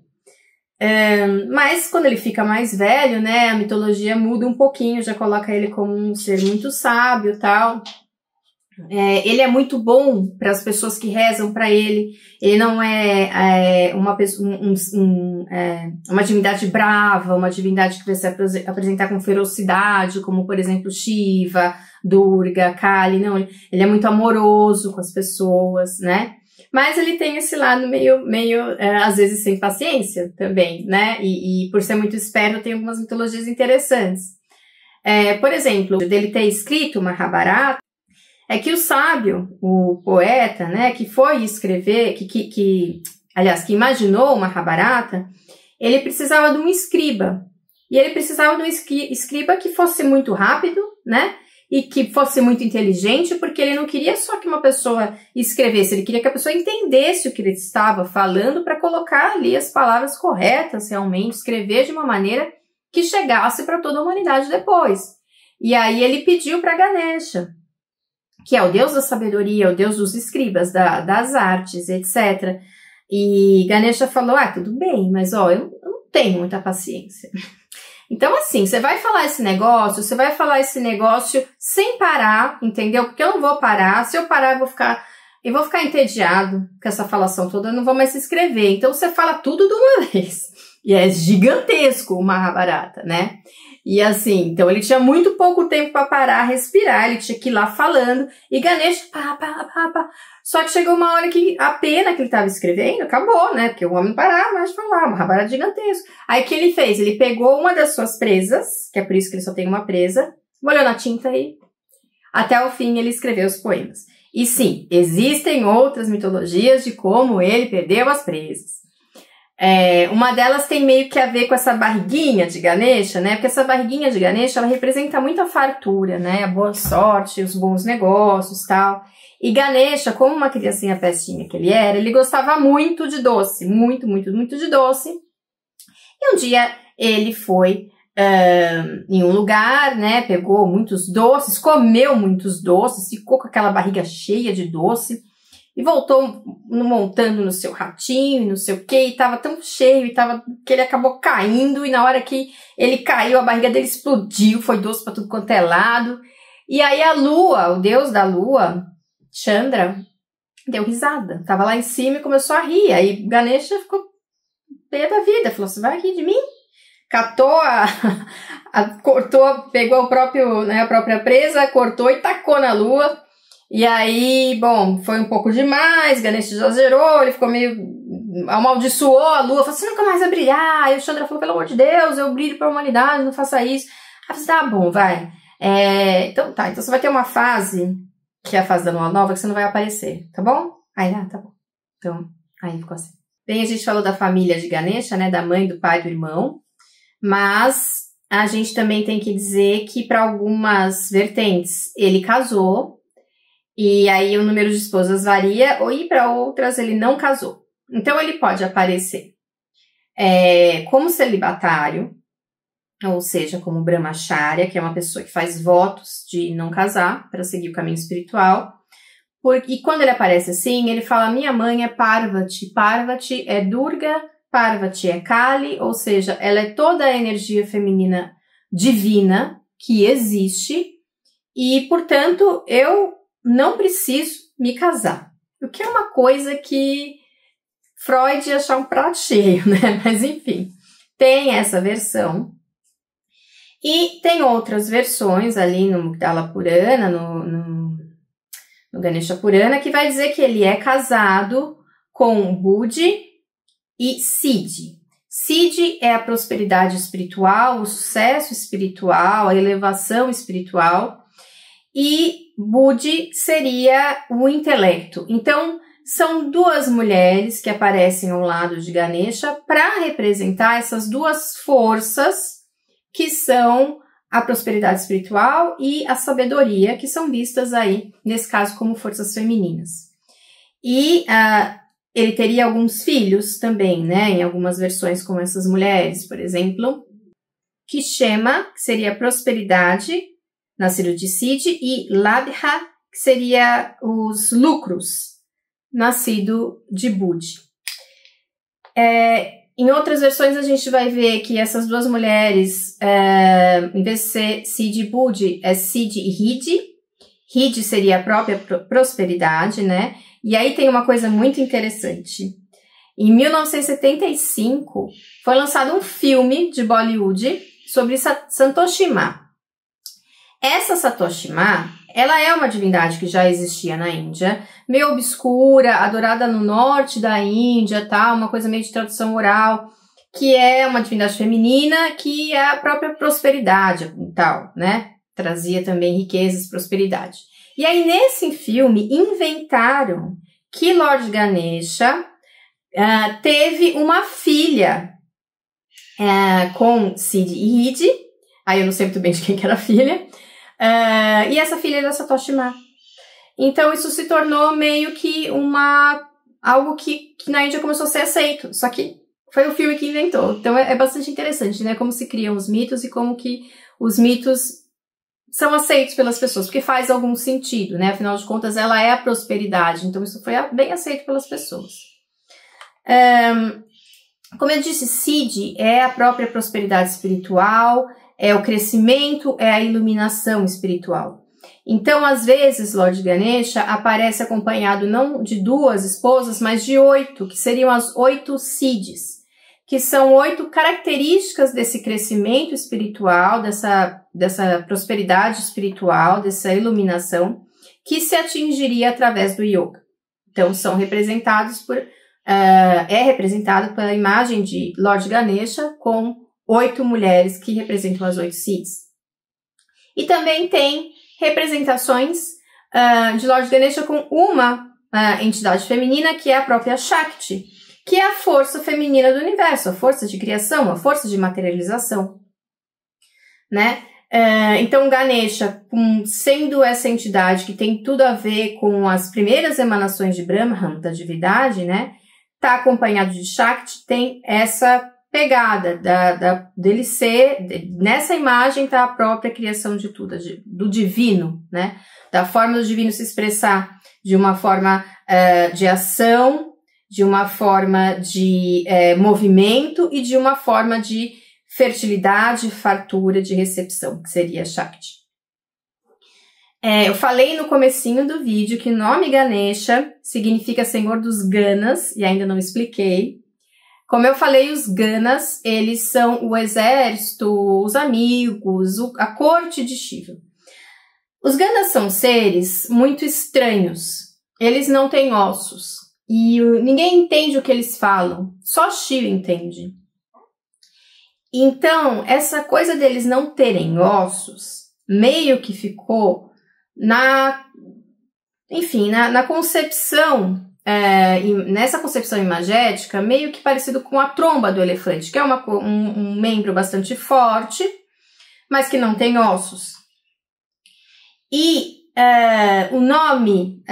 Mas, quando ele fica mais velho, né, a mitologia muda um pouquinho, já coloca ele como um ser muito sábio e tal. Ele é muito bom para as pessoas que rezam para ele. Ele não é uma divindade brava, uma divindade que vai se apresentar com ferocidade, como, por exemplo, Shiva, Durga, Kali. Não, ele é muito amoroso com as pessoas, né? Mas ele tem esse lado meio às vezes, sem paciência também, né? E por ser muito esperto, tem algumas mitologias interessantes. Por exemplo, dele ter escrito Mahabharata, é que o sábio, o poeta, né, que foi escrever, que imaginou o Mahabharata, ele precisava de um escriba. E ele precisava de um escriba que fosse muito rápido, né, e que fosse muito inteligente, porque ele não queria só que uma pessoa escrevesse, ele queria que a pessoa entendesse o que ele estava falando para colocar ali as palavras corretas realmente, escrever de uma maneira que chegasse para toda a humanidade depois. E aí ele pediu para Ganesha, que é o deus da sabedoria, o deus dos escribas, das artes, etc. E Ganesha falou, tudo bem, mas eu não tenho muita paciência. Então, assim, você vai falar esse negócio sem parar, entendeu? Porque eu não vou parar. Se eu parar, eu vou ficar entediado com essa falação toda, eu não vou mais escrever. Então, você fala tudo de uma vez. E é gigantesco o Mahabharata, né? E assim, então ele tinha muito pouco tempo para parar, respirar, ele tinha que ir lá falando. E Ganesha, pá. Só que chegou uma hora que a pena que ele estava escrevendo acabou, né? Porque o homem não parava mais de falar, o Mahabharata gigantesco. Aí o que ele fez? Ele pegou uma das suas presas, que é por isso que ele só tem uma presa, molhou na tinta e até o fim ele escreveu os poemas. E sim, existem outras mitologias de como ele perdeu as presas. Uma delas tem meio que a ver com essa barriguinha de Ganesha, né? Porque essa barriguinha de Ganesha, ela representa muita fartura, né? A boa sorte, os bons negócios e tal. E Ganesha, como uma criancinha pestinha que ele era, ele gostava muito de doce, muito de doce. E um dia ele foi em um lugar, né? Pegou muitos doces, comeu muitos doces, ficou com aquela barriga cheia de doce. E voltou montando no seu ratinho e não sei o que, e tava tão cheio, que ele acabou caindo, e na hora que ele caiu, a barriga dele explodiu, foi doce pra tudo quanto é lado. E aí a lua, o deus da lua, Chandra, deu risada. Tava lá em cima e começou a rir. Aí Ganesha ficou pé da vida, falou, você vai rir de mim? Catou cortou, pegou a própria presa, cortou e tacou na lua. E aí, bom, foi um pouco demais, Ganesha exagerou, ele ficou meio, amaldiçoou a lua, falou, você nunca mais vai brilhar. E o Chandra falou, pelo amor de Deus, eu brilho pra humanidade, não faça isso. Aí eu falei, tá bom, vai. Então você vai ter uma fase, que é a fase da lua nova, que você não vai aparecer, tá bom? Aí, tá bom. Então, aí ficou assim. Bem, a gente falou da família de Ganesha, né, da mãe, do pai, do irmão, mas a gente também tem que dizer que para algumas vertentes ele casou, e aí o número de esposas varia, e para outras ele não casou. Então ele pode aparecer como celibatário, ou seja, como brahmacharya, que é uma pessoa que faz votos de não casar para seguir o caminho espiritual. E quando ele aparece assim, ele fala, minha mãe é Parvati, Parvati é Durga, Parvati é Kali, ou seja, ela é toda a energia feminina divina que existe, e portanto eu não preciso me casar. O que é uma coisa que Freud ia achar um prato cheio, né? Mas enfim, tem essa versão. E tem outras versões ali no Mugdala Purana, no Ganesha Purana, que vai dizer que ele é casado com Budi e Siddhi. Siddhi é a prosperidade espiritual, o sucesso espiritual, a elevação espiritual. E Budi seria o intelecto. Então, são duas mulheres que aparecem ao lado de Ganesha para representar essas duas forças que são a prosperidade espiritual e a sabedoria, que são vistas aí, nesse caso, como forças femininas. E ele teria alguns filhos também, né? Em algumas versões como essas mulheres, por exemplo, que seria prosperidade, nascido de Siddhi, e Labha, que seria os lucros, nascido de Budi. Em outras versões a gente vai ver que essas duas mulheres, em vez de ser Siddhi e Budi, é Siddhi e Riddhi. Riddhi seria a própria prosperidade, né? E aí tem uma coisa muito interessante. Em 1975, foi lançado um filme de Bollywood sobre Santoshi Ma. Essa Santoshi Ma, ela é uma divindade que já existia na Índia, meio obscura, adorada no norte da Índia, tal, uma coisa meio de tradução oral, que é uma divindade feminina, que é a própria prosperidade e tal, né? Trazia também riquezas, prosperidade. E aí, nesse filme, inventaram que Lord Ganesha teve uma filha com Siddhi e Riddhi. Aí eu não sei muito bem de quem que era a filha, E essa filha é da Satoshi Ma. Então isso se tornou meio que algo que na Índia começou a ser aceito. Só que foi o filme que inventou. Então é bastante interessante, né? Como se criam os mitos e como que os mitos são aceitos pelas pessoas, porque faz algum sentido, né? Afinal de contas, ela é a prosperidade. Então isso foi bem aceito pelas pessoas. Como eu disse, Siddhi é a própria prosperidade espiritual, é o crescimento, é a iluminação espiritual. Então, às vezes, Lord Ganesha aparece acompanhado não de 2 esposas, mas de 8, que seriam as 8 Siddhis, que são 8 características desse crescimento espiritual, dessa prosperidade espiritual, dessa iluminação, que se atingiria através do yoga. Então, são representados é representado pela imagem de Lord Ganesha com 8 mulheres que representam as 8 Siddhis. E também tem representações de Lord Ganesha com uma entidade feminina, que é a própria Shakti, que é a força feminina do universo, a força de criação, a força de materialização, né? Então Ganesha, sendo essa entidade que tem tudo a ver com as primeiras emanações de Brahman, da divindade, né? Tá acompanhado de Shakti, tem essa pegada dele ser, nessa imagem tá a própria criação de tudo, do divino, né? Da forma do divino se expressar de uma forma de ação, de uma forma de movimento e de uma forma de fertilidade, fartura, de recepção, que seria Shakti. Eu falei no comecinho do vídeo que o nome Ganesha significa Senhor dos Ganas, e ainda não expliquei. Como eu falei, os Ganas, eles são o exército, os amigos, a corte de Shiva. Os Ganas são seres muito estranhos. Eles não têm ossos. E ninguém entende o que eles falam. Só Shiva entende. Então, essa coisa deles não terem ossos, meio que ficou na concepção, nessa concepção imagética, meio que parecido com a tromba do elefante, que é um membro bastante forte, mas que não tem ossos. E o nome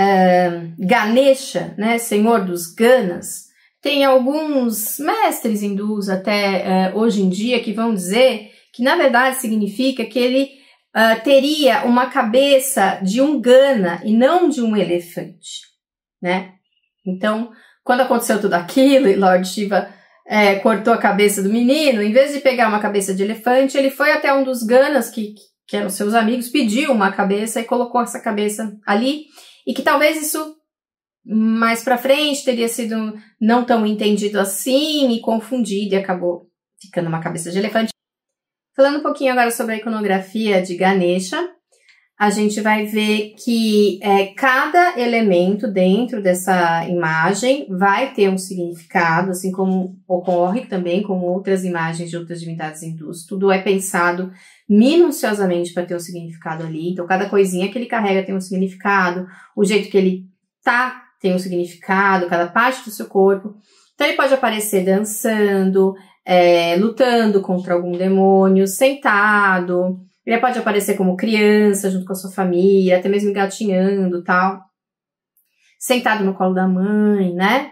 Ganesha, né, Senhor dos Ganas, tem alguns mestres hindus até hoje em dia que vão dizer que na verdade significa que ele teria uma cabeça de um Gana e não de um elefante, né? Então, quando aconteceu tudo aquilo e Lord Shiva cortou a cabeça do menino, em vez de pegar uma cabeça de elefante, ele foi até um dos Ganas, que eram seus amigos, pediu uma cabeça e colocou essa cabeça ali, e que talvez isso mais pra frente teria sido não tão entendido assim e confundido e acabou ficando uma cabeça de elefante. Falando um pouquinho agora sobre a iconografia de Ganesha, a gente vai ver que cada elemento dentro dessa imagem vai ter um significado, assim como ocorre também com outras imagens de outras divindades hindus. Tudo é pensado minuciosamente para ter um significado ali. Então, cada coisinha que ele carrega tem um significado, o jeito que ele tá tem um significado, cada parte do seu corpo. Então, ele pode aparecer dançando, lutando contra algum demônio, sentado. Ele pode aparecer como criança, junto com a sua família, até mesmo engatinhando, tal. Sentado no colo da mãe, né?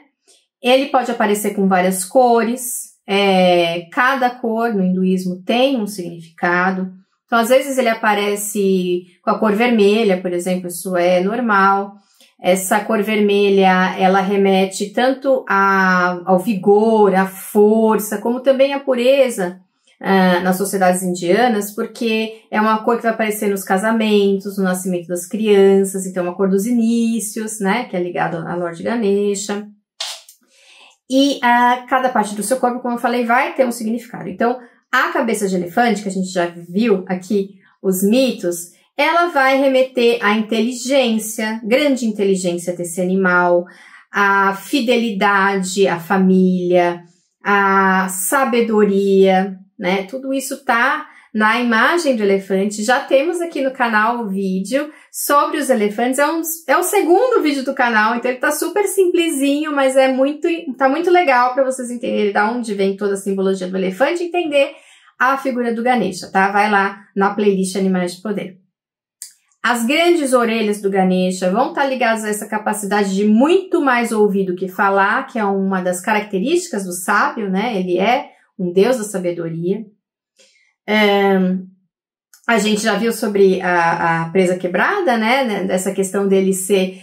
Ele pode aparecer com várias cores. Cada cor no hinduísmo tem um significado. Então, às vezes ele aparece com a cor vermelha, por exemplo, isso é normal. Essa cor vermelha, ela remete tanto ao vigor, à força, como também à pureza nas sociedades indianas, porque é uma cor que vai aparecer nos casamentos, no nascimento das crianças, então é uma cor dos inícios, né, que é ligado a Lord Ganesha. E cada parte do seu corpo, como eu falei, vai ter um significado. Então, a cabeça de elefante, que a gente já viu aqui, os mitos, ela vai remeter à inteligência, grande inteligência desse animal, à fidelidade à família, à sabedoria, né? Tudo isso tá na imagem do elefante. Já temos aqui no canal o vídeo sobre os elefantes. É o segundo vídeo do canal, então ele tá super simplesinho, mas tá muito legal para vocês entenderem de onde vem toda a simbologia do elefante e entender a figura do Ganesha, tá? Vai lá na playlist Animais de Poder. As grandes orelhas do Ganesha vão estar ligadas a essa capacidade de muito mais ouvir do que falar, que é uma das características do sábio, né? Ele é um deus da sabedoria. A gente já viu sobre a presa quebrada, né? Dessa questão dele ser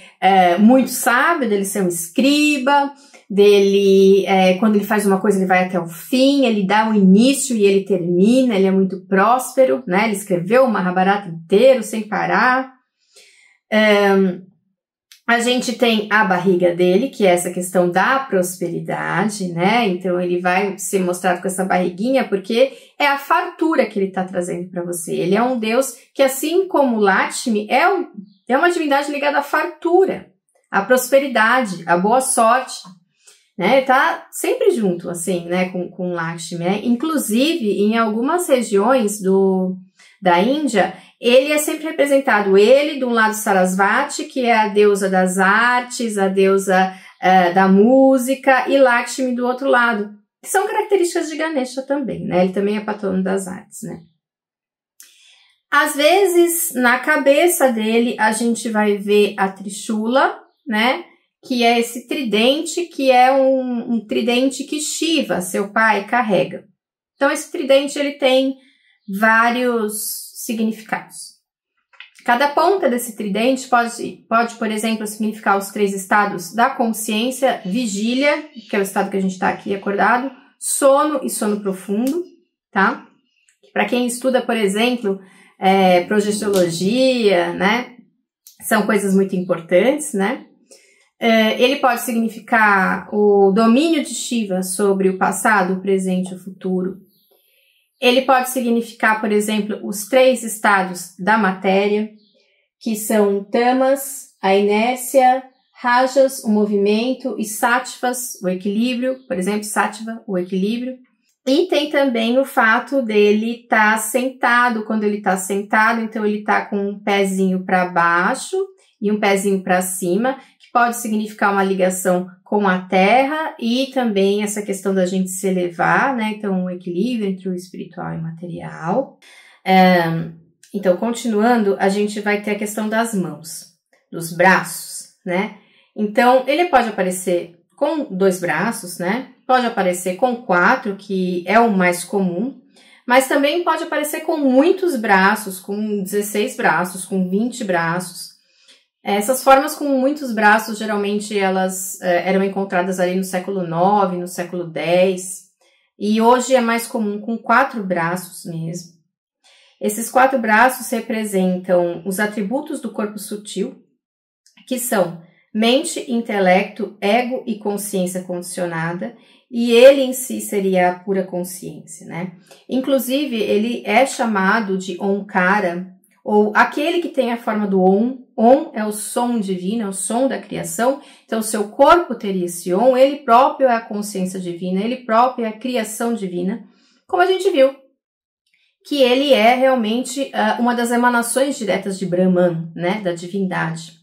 muito sábio, dele ser um escriba, dele, quando ele faz uma coisa, ele vai até o fim, ele dá o início e ele termina, ele é muito próspero, né? Ele escreveu o Mahabharata inteiro, sem parar. A gente tem a barriga dele, que é essa questão da prosperidade, né? Então, ele vai ser mostrado com essa barriguinha, porque é a fartura que ele está trazendo para você. Ele é um deus que, assim como Lakshmi, é uma divindade ligada à fartura, à prosperidade, à boa sorte, né? Ele tá sempre junto, assim, né, com Lakshmi, né? Inclusive, em algumas regiões da Índia, ele é sempre representado, ele de um lado Sarasvati, que é a deusa das artes, a deusa da música, e Lakshmi do outro lado, que são características de Ganesha também, né? Ele também é patrono das artes, né? Às vezes, na cabeça dele, a gente vai ver a Trishula, né? Que é esse tridente, que é um tridente que Shiva, seu pai, carrega. Então, esse tridente, ele tem vários significados. Cada ponta desse tridente pode, por exemplo, significar os 3 estados da consciência, vigília, que é o estado que a gente está aqui acordado, sono e sono profundo, tá? Para quem estuda, por exemplo, projeciologia, né? São coisas muito importantes, né? Ele pode significar o domínio de Shiva sobre o passado, o presente e o futuro. Ele pode significar, por exemplo, os 3 estados da matéria, que são tamas, a inércia, rajas, o movimento, e sattvas, o equilíbrio, por exemplo, sattva, o equilíbrio. E tem também o fato dele estar sentado. Quando ele está sentado, então ele está com um pezinho para baixo e um pezinho para cima, que pode significar uma ligação com a terra e também essa questão da gente se elevar, né? Então, um equilíbrio entre o espiritual e o material. Então, continuando, a gente vai ter a questão das mãos, dos braços, né? Então, ele pode aparecer com 2 braços, né? Pode aparecer com 4, que é o mais comum, mas também pode aparecer com muitos braços, com 16 braços, com 20 braços. Essas formas com muitos braços, geralmente, elas eram encontradas ali no século IX, no século X, e hoje é mais comum com 4 braços mesmo. Esses 4 braços representam os atributos do corpo sutil, que são mente, intelecto, ego e consciência condicionada, e ele em si seria a pura consciência, né? Inclusive, ele é chamado de Omkara, ou aquele que tem a forma do Om. Om é o som divino, é o som da criação. Então, seu corpo teria esse Om, ele próprio é a consciência divina, ele próprio é a criação divina, como a gente viu, que ele é realmente uma das emanações diretas de Brahman, né, da divindade.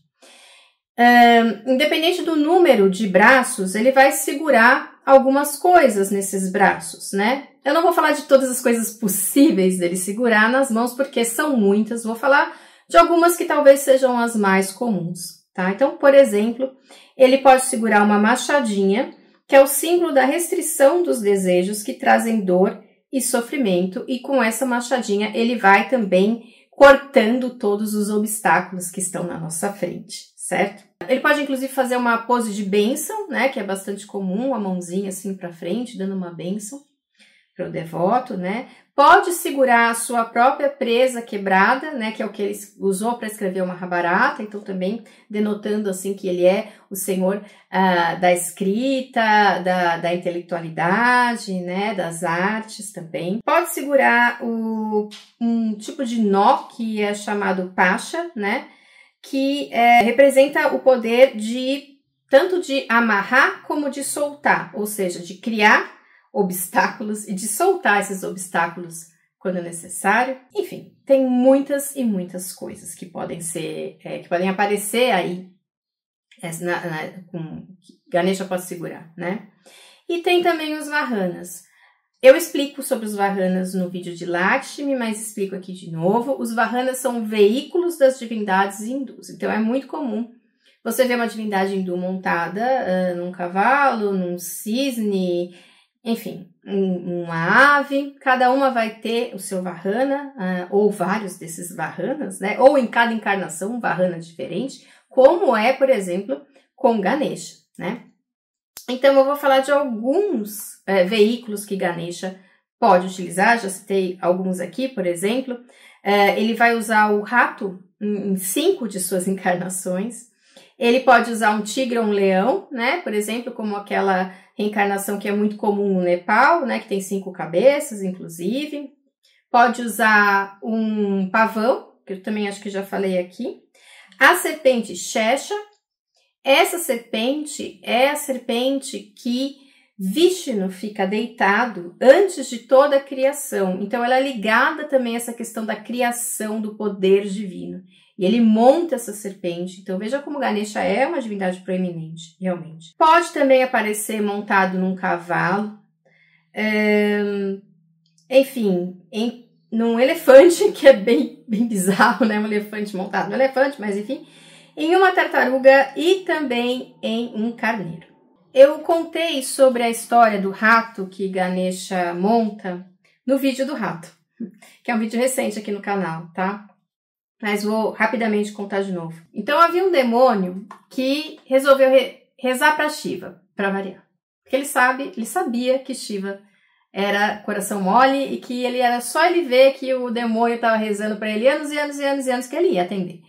Independente do número de braços, ele vai segurar algumas coisas nesses braços, né? Eu não vou falar de todas as coisas possíveis dele segurar nas mãos, porque são muitas. Vou falar de algumas que talvez sejam as mais comuns, tá? Então, por exemplo, ele pode segurar uma machadinha, que é o símbolo da restrição dos desejos que trazem dor e sofrimento, e com essa machadinha ele vai também cortando todos os obstáculos que estão na nossa frente, certo? Ele pode inclusive fazer uma pose de bênção, né, que é bastante comum, a mãozinha assim para frente, dando uma bênção para o devoto, né? Pode segurar a sua própria presa quebrada, né, que é o que ele usou para escrever o Mahabharata, então também denotando assim que ele é o senhor da escrita, da intelectualidade, né, das artes também. Pode segurar um tipo de nó que é chamado pasha, né, que representa o poder tanto de amarrar como de soltar, ou seja, de criar obstáculos e de soltar esses obstáculos quando necessário. Enfim, tem muitas e muitas coisas que podem que podem aparecer aí, que Ganesha pode segurar, né? E tem também os Vahanas. Eu explico sobre os Vahanas no vídeo de Lakshmi, mas explico aqui de novo. Os Vahanas são veículos das divindades hindus. Então, é muito comum você ver uma divindade hindu montada num cavalo, num cisne, enfim, uma ave. Cada uma vai ter o seu Vahana, ou vários desses Vahanas, né? Ou em cada encarnação um Vahana diferente, como é, por exemplo, com Ganesha, né? Então, eu vou falar de alguns veículos que Ganesha pode utilizar. Já citei alguns aqui, por exemplo. Ele vai usar o rato em 5 de suas encarnações. Ele pode usar um tigre ou um leão, né? Por exemplo, como aquela reencarnação que é muito comum no Nepal, né? Que tem 5 cabeças, inclusive. Pode usar um pavão, que eu também acho que já falei aqui. A serpente Shesha. Essa serpente é a serpente que Vishnu fica deitado antes de toda a criação. Então, ela é ligada também a essa questão da criação do poder divino. E ele monta essa serpente. Então, veja como Ganesha é uma divindade proeminente, realmente. Pode também aparecer montado num cavalo. Enfim, num elefante, que é bem bizarro, né? Um elefante montado no elefante, mas enfim. Em uma tartaruga e também em um carneiro. Eu contei sobre a história do rato que Ganesha monta no vídeo do rato, que é um vídeo recente aqui no canal, tá? Mas vou rapidamente contar de novo. Então, havia um demônio que resolveu rezar para Shiva, para variar. Porque ele sabia que Shiva era coração mole e que ele era só ele ver que o demônio estava rezando para ele anos e anos e anos e anos que ele ia atender.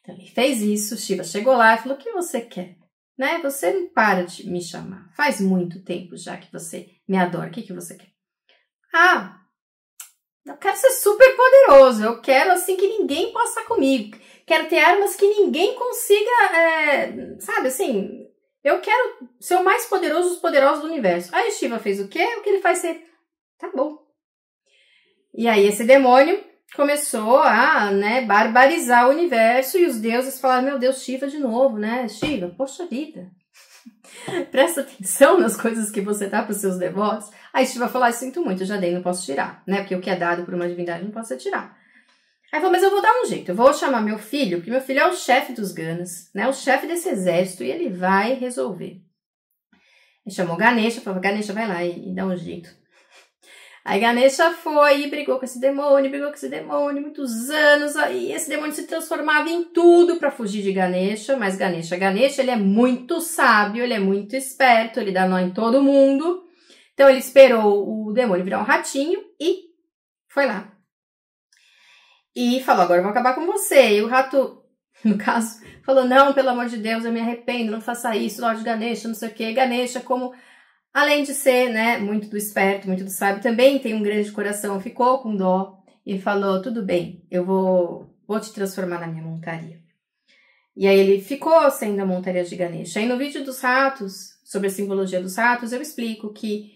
Então, ele fez isso, Shiva chegou lá e falou, o que você quer? Né? Você não para de me chamar. Faz muito tempo já que você me adora. O que você quer? Ah, eu quero ser super poderoso. Eu quero, assim, que ninguém possa comigo. Quero ter armas que ninguém consiga, sabe, assim... Eu quero ser o mais poderoso dos poderosos do universo. Aí Shiva fez o quê? O que ele faz ser... Tá bom. E aí esse demônio começou a, né, barbarizar o universo e os deuses falaram, meu Deus, Shiva de novo, né? Shiva, poxa vida, presta atenção nas coisas que você dá para os seus devotos. Aí Shiva falou, sinto muito, eu já dei, não posso tirar, né? Porque o que é dado por uma divindade não pode ser tirado. Aí falou, mas eu vou dar um jeito, eu vou chamar meu filho, porque meu filho é o chefe dos Ganas, né? O chefe desse exército e ele vai resolver. Ele chamou Ganesha, falou, Ganesha, vai lá e dá um jeito. Aí Ganesha foi e brigou com esse demônio, muitos anos, aí esse demônio se transformava em tudo para fugir de Ganesha, mas Ganesha, ele é muito sábio, ele é muito esperto, ele dá nó em todo mundo, então ele esperou o demônio virar um ratinho e foi lá. E falou, agora eu vou acabar com você, e o rato, no caso, falou, não, pelo amor de Deus, eu me arrependo, não faça isso, Lorde Ganesha, não sei o que, Ganesha, como... Além de ser, né, muito do esperto, muito do sábio, também tem um grande coração, ficou com dó e falou, tudo bem, eu vou te transformar na minha montaria. E aí ele ficou sendo a montaria de Ganesha. Aí no vídeo dos ratos, sobre a simbologia dos ratos, eu explico que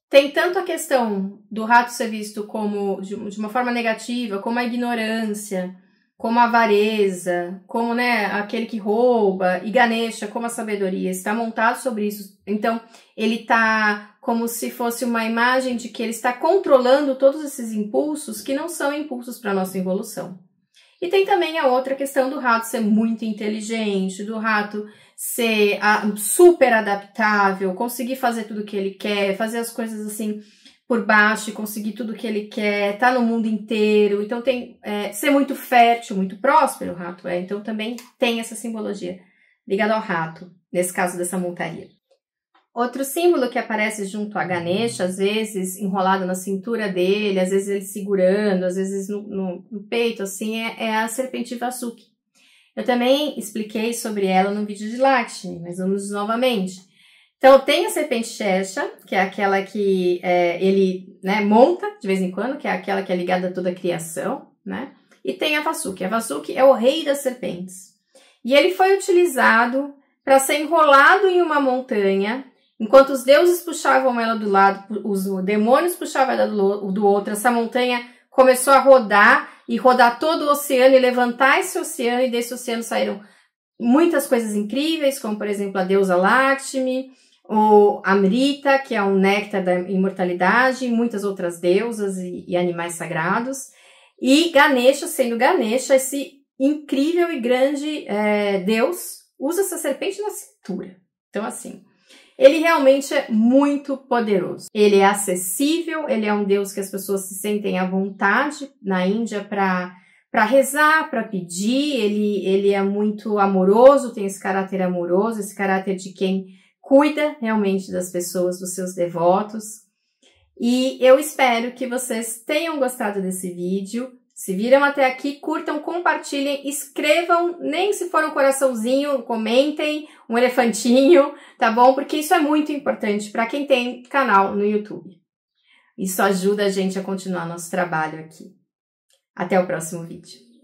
tem tanto a questão do rato ser visto como de uma forma negativa, como a ignorância, como a avareza, como, né, aquele que rouba, e Ganesha como a sabedoria, está montado sobre isso. Então, ele está como se fosse uma imagem de que ele está controlando todos esses impulsos que não são impulsos para a nossa evolução. E tem também a outra questão do rato ser muito inteligente, do rato ser super adaptável, conseguir fazer tudo o que ele quer, fazer as coisas assim por baixo e conseguir tudo o que ele quer, tá no mundo inteiro. Então tem ser muito fértil, muito próspero o rato é. Então também tem essa simbologia ligada ao rato, nesse caso dessa montaria. Outro símbolo que aparece junto a Ganesha, às vezes enrolado na cintura dele, às vezes ele segurando, às vezes no peito, assim, é a serpente Vasuki. Eu também expliquei sobre ela no vídeo de Lakshmi, mas vamos novamente. Então, tem a serpente Shesha, que é aquela que ele, né, monta de vez em quando, que é aquela que é ligada a toda a criação, né? E tem a Vasuki. A Vasuki é o rei das serpentes. E ele foi utilizado para ser enrolado em uma montanha, enquanto os deuses puxavam ela do lado, os demônios puxavam ela do outro, essa montanha começou a rodar e rodar todo o oceano e levantar esse oceano, e desse oceano saíram muitas coisas incríveis, como, por exemplo, a deusa Lakshmi, o Amrita, que é um néctar da imortalidade, muitas outras deusas e animais sagrados, e Ganesha, sendo Ganesha, esse incrível e grande deus, usa essa serpente na cintura. Então, assim, ele realmente é muito poderoso. Ele é acessível, ele é um deus que as pessoas se sentem à vontade na Índia para rezar, para pedir. Ele é muito amoroso, tem esse caráter amoroso, esse caráter de quem cuida realmente das pessoas, dos seus devotos. E eu espero que vocês tenham gostado desse vídeo. Se viram até aqui, curtam, compartilhem, escrevam, nem se for um coraçãozinho, comentem, um elefantinho, tá bom? Porque isso é muito importante para quem tem canal no YouTube. Isso ajuda a gente a continuar nosso trabalho aqui. Até o próximo vídeo.